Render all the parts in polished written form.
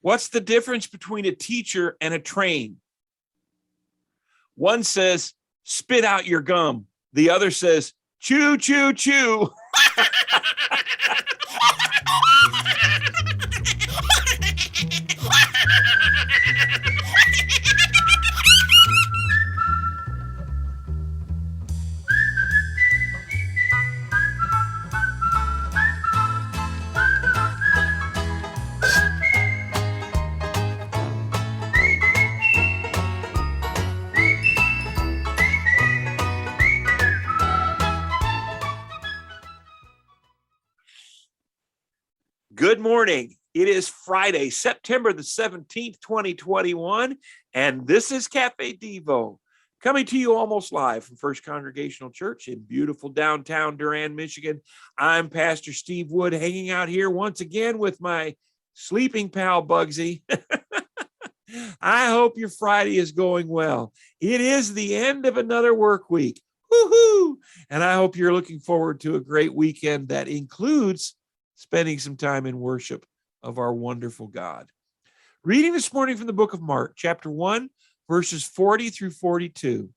What's the difference between a teacher and a train? One says, spit out your gum. The other says, chew, chew, chew. Good morning. It is Friday, September the 17th, 2021, and this is Cafe Devo, coming to you almost live from First Congregational Church in beautiful downtown Durand, Michigan. I'm Pastor Steve Wood, hanging out here once again with my sleeping pal, Bugsy. I hope your Friday is going well. It is the end of another work week. Woohoo! And I hope you're looking forward to a great weekend that includes spending some time in worship of our wonderful God. Reading this morning from the book of Mark, chapter 1, verses 40 through 42.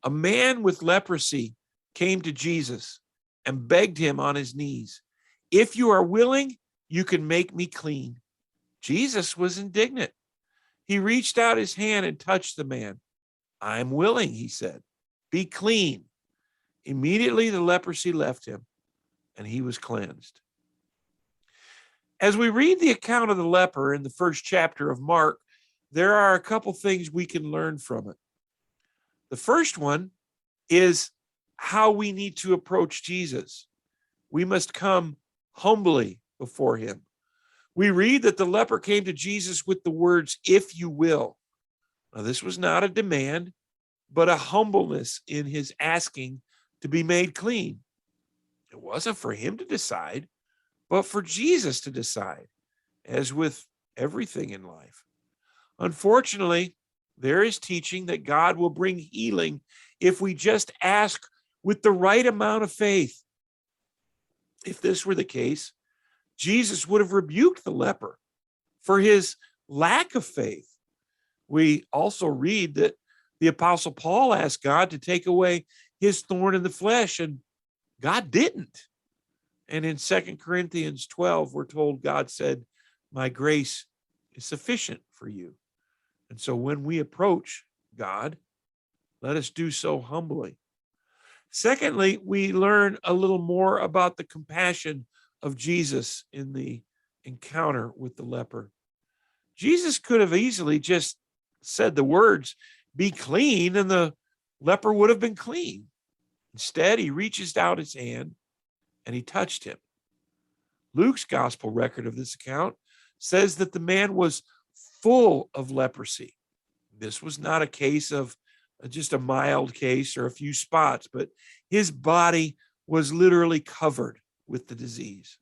A man with leprosy came to Jesus and begged him on his knees, "If you are willing, you can make me clean." Jesus was indignant. He reached out his hand and touched the man. "I'm willing," he said. "Be clean." Immediately the leprosy left him and he was cleansed. As we read the account of the leper in the first chapter of Mark, there are a couple things we can learn from it. The first one is how we need to approach Jesus. We must come humbly before him. We read that the leper came to Jesus with the words, "If you will." Now, this was not a demand, but a humbleness in his asking to be made clean. It wasn't for him to decide, but for Jesus to decide, as with everything in life. Unfortunately, there is teaching that God will bring healing if we just ask with the right amount of faith. If this were the case, Jesus would have rebuked the leper for his lack of faith. We also read that the Apostle Paul asked God to take away his thorn in the flesh, and God didn't. And in 2 Corinthians 12, we're told God said, "My grace is sufficient for you." And so when we approach God, let us do so humbly. Secondly, we learn a little more about the compassion of Jesus in the encounter with the leper. Jesus could have easily just said the words, "Be clean," and the leper would have been clean. Instead, he reaches out his hand and he touched him. Luke's gospel record of this account says that the man was full of leprosy. This was not a case of just a mild case or a few spots, but his body was literally covered with the disease.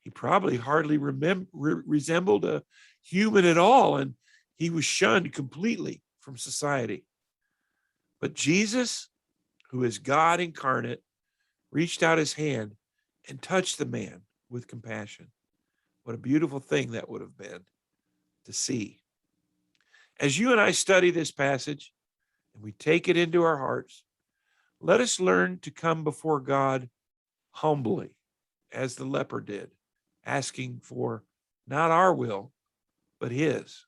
He probably hardly resembled a human at all, and he was shunned completely from society. But Jesus, who is God incarnate, reached out his hand and touched the man with compassion. What a beautiful thing that would have been to see. As you and I study this passage and we take it into our hearts, let us learn to come before God humbly, as the leper did, asking for not our will, but his.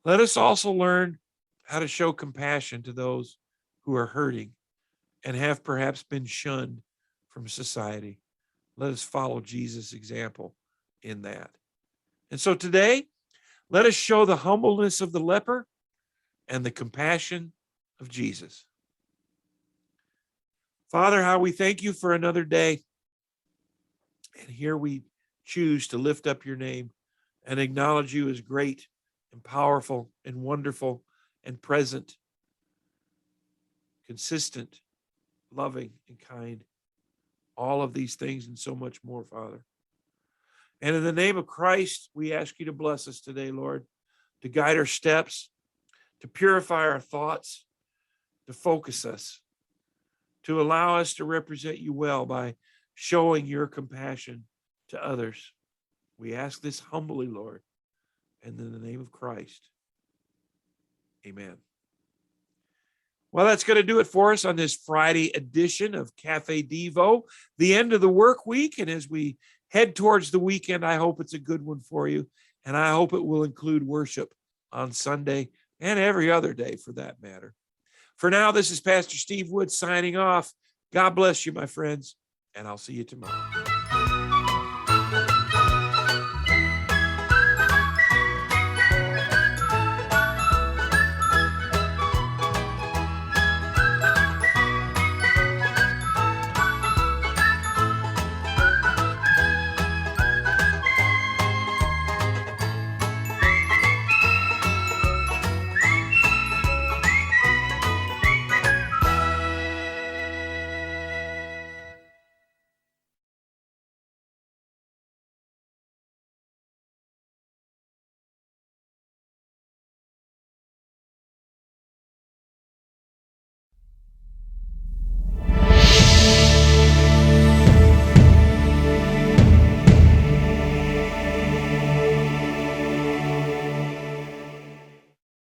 Let us also learn how to show compassion to those who are hurting and have perhaps been shunned from society. Let us follow Jesus' example in that. And so today, let us show the humbleness of the leper and the compassion of Jesus. Father, how we thank you for another day. And here we choose to lift up your name and acknowledge you as great and powerful and wonderful and present, consistent, loving and kind. All of these things and so much more, Father. And in the name of Christ, we ask you to bless us today, Lord, to guide our steps, to purify our thoughts, to focus us, to allow us to represent you well by showing your compassion to others. We ask this humbly, Lord, And in the name of Christ, amen. Well, that's going to do it for us on this Friday edition of Cafe Devo, the end of the work week. And as we head towards the weekend, I hope it's a good one for you. And I hope it will include worship on Sunday and every other day for that matter. For now, this is Pastor Steve Wood signing off. God bless you, my friends, and I'll see you tomorrow.